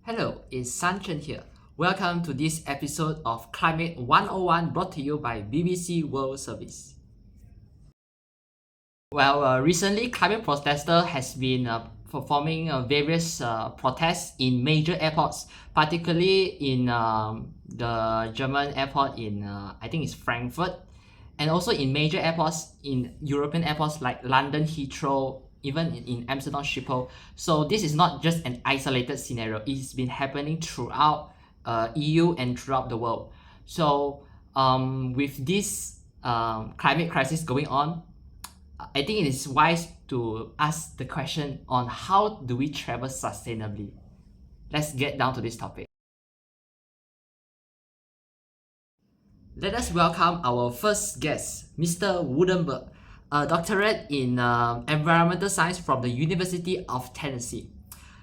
Hello, it's Saan Cern here. Welcome to this episode of Climate 101 brought to you by BBC World Service. Recently, climate protesters has been performing various protests in major airports, particularly in the German airport in, I think it's Frankfurt, and also in major airports, in European airports like London Heathrow, even in Amsterdam Schiphol. So this is not just an isolated scenario. It's been happening throughout EU and throughout the world. So with this climate crisis going on, I think it is wise to ask the question on how do we travel sustainably. Let's get down to this topic. Let us welcome our first guest, Mr. Woodenberg, a doctorate in environmental science from the University of Tennessee.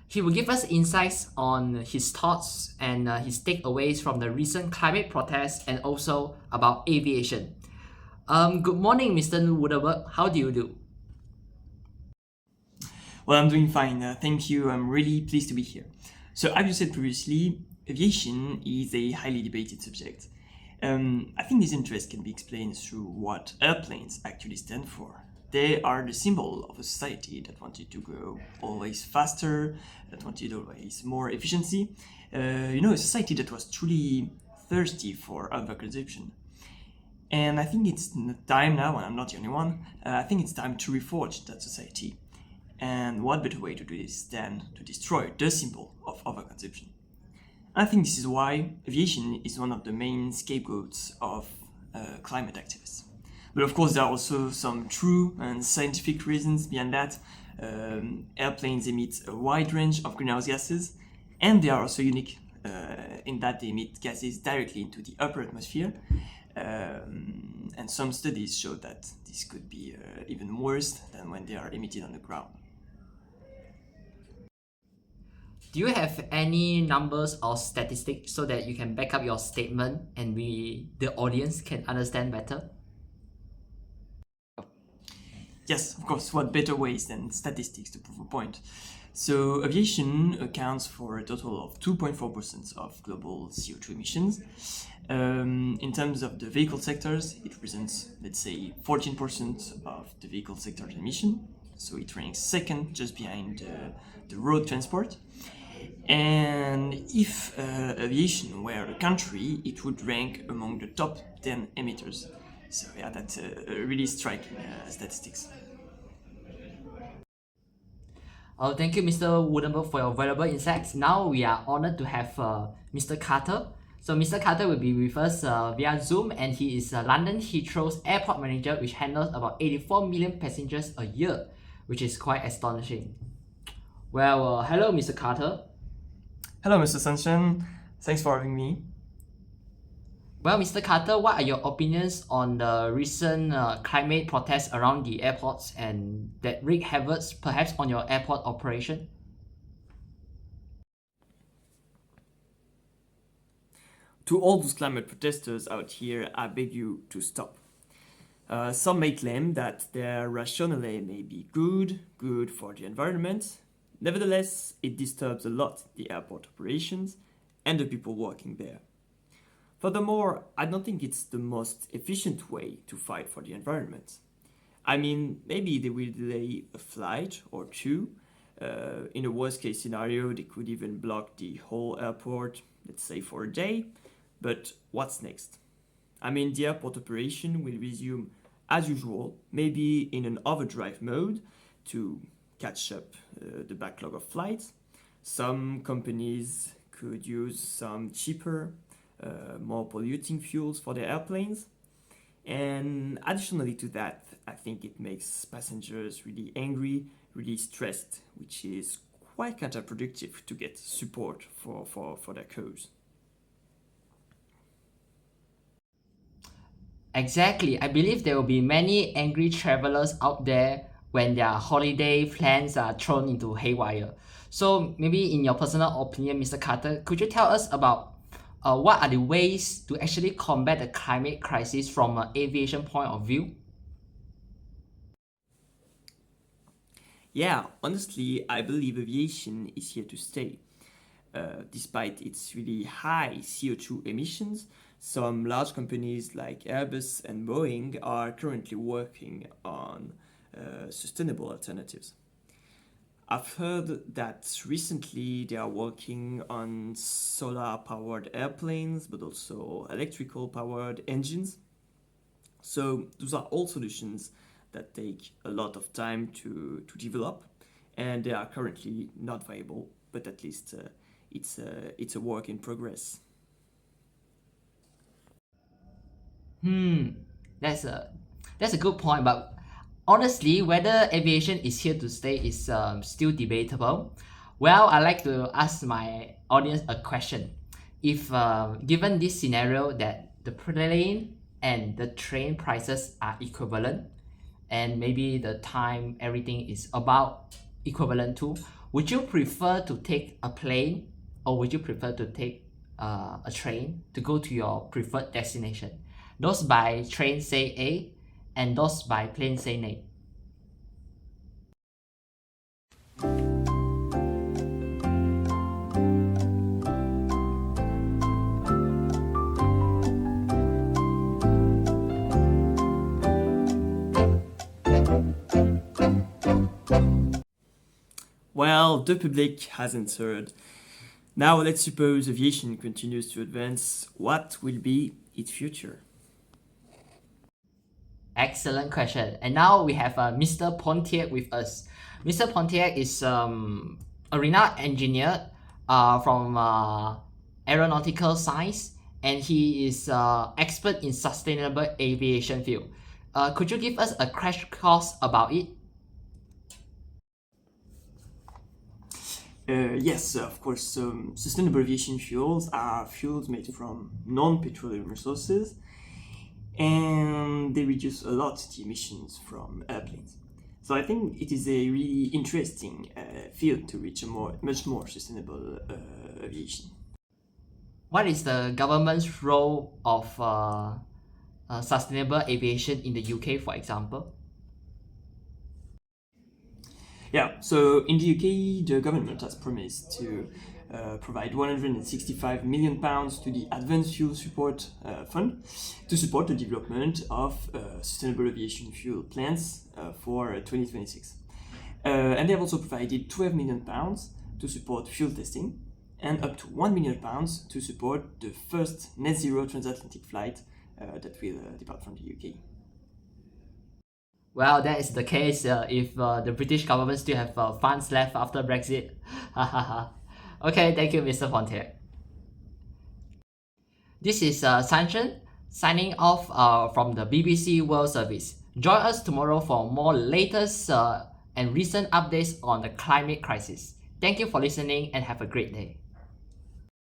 He will give us insights on his thoughts and his takeaways from the recent climate protests and also about aviation. Good morning, Mr. Woodenberg. How do you do? Well, I'm doing fine. Thank you. I'm really pleased to be here. So, as you said previously, aviation is a highly debated subject. I think this interest can be explained through what airplanes actually stand for. They are the symbol of a society that wanted to go always faster, that wanted always more efficiency. A society that was truly thirsty for overconsumption. And I think it's time now, and I'm not the only one, I think it's time to reforge that society. And what better way to do this than to destroy the symbol of overconsumption? I think this is why aviation is one of the main scapegoats of climate activists. But of course, there are also some true and scientific reasons behind that. Airplanes emit a wide range of greenhouse gases, and they are also unique in that they emit gases directly into the upper atmosphere. And some studies show that this could be even worse than when they are emitted on the ground. Do you have any numbers or statistics so that you can back up your statement and the audience, can understand better? Yes, of course, what better ways than statistics to prove a point? So, aviation accounts for a total of 2.4% of global CO2 emissions. In terms of the vehicle sectors, it represents, let's say, 14% of the vehicle sector's emission. So it ranks second, just behind the road transport. And if aviation were a country, it would rank among the top 10 emitters. So yeah, that's really striking statistics. Thank you, Mr. Woodenberg, for your valuable insights. Now we are honored to have Mr. Carter. So Mr. Carter will be with us via Zoom, and he is London Heathrow's airport manager, which handles about 84 million passengers a year, which is quite astonishing. Hello, Mr. Carter. Hello, Mr. Saan Cern. Thanks for having me. Well, Mr. Carter, what are your opinions on the recent climate protests around the airports and that wreak havoc perhaps on your airport operation? To all those climate protesters out here, I beg you to stop. Some may claim that their rationale may be good for the environment. Nevertheless, it disturbs a lot the airport operations and the people working there. Furthermore, I don't think it's the most efficient way to fight for the environment. I mean, maybe they will delay a flight or two. In a worst case scenario, they could even block the whole airport, let's say for a day. But what's next? I mean, the airport operation will resume as usual, maybe in an overdrive mode to catch up the backlog of flights. Some companies could use some cheaper, more polluting fuels for their airplanes. And additionally to that, I think it makes passengers really angry, really stressed, which is quite counterproductive to get support for their cause. Exactly. I believe there will be many angry travelers out there when their holiday plans are thrown into haywire. So maybe in your personal opinion, Mr. Carter, could you tell us about what are the ways to actually combat the climate crisis from an aviation point of view? Yeah, honestly, I believe aviation is here to stay. Despite its really high CO2 emissions, some large companies like Airbus and Boeing are currently working on sustainable alternatives. I've heard that recently they are working on solar-powered airplanes, but also electrical-powered engines. So those are all solutions that take a lot of time to develop, and they are currently not viable, but at least it's a work in progress. That's a good point, but honestly, whether aviation is here to stay is still debatable. Well, I'd like to ask my audience a question. If given this scenario that the plane and the train prices are equivalent, and maybe the time everything is about equivalent to, would you prefer to take a plane or would you prefer to take a train to go to your preferred destination? Those by train say A and those by plane say nay. Well, the public has answered. Now let's suppose aviation continues to advance. What will be its future? Excellent question. And now we have Mr. Pontiac with us. Mr. Pontiac is a renowned engineer from aeronautical science, and he is expert in sustainable aviation field. Could you give us a crash course about it? Yes, of course. Sustainable aviation fuels are fuels made from non-petroleum resources, and they reduce a lot the emissions from airplanes. So I think it is a really interesting field to reach a much more sustainable aviation. What is the government's role of sustainable aviation in the UK, for example? Yeah, so in the UK, the government has promised to provide £165 million to the Advanced Fuel Support Fund to support the development of sustainable aviation fuel plants for 2026. And they have also provided £12 million to support fuel testing and up to £1 million to support the first net zero transatlantic flight that will depart from the UK. Well, that is the case if the British government still have funds left after Brexit. Okay, thank you, Mr. Pontiac. This is Saan Cern signing off from the BBC World Service. Join us tomorrow for more latest and recent updates on the climate crisis. Thank you for listening and have a great day.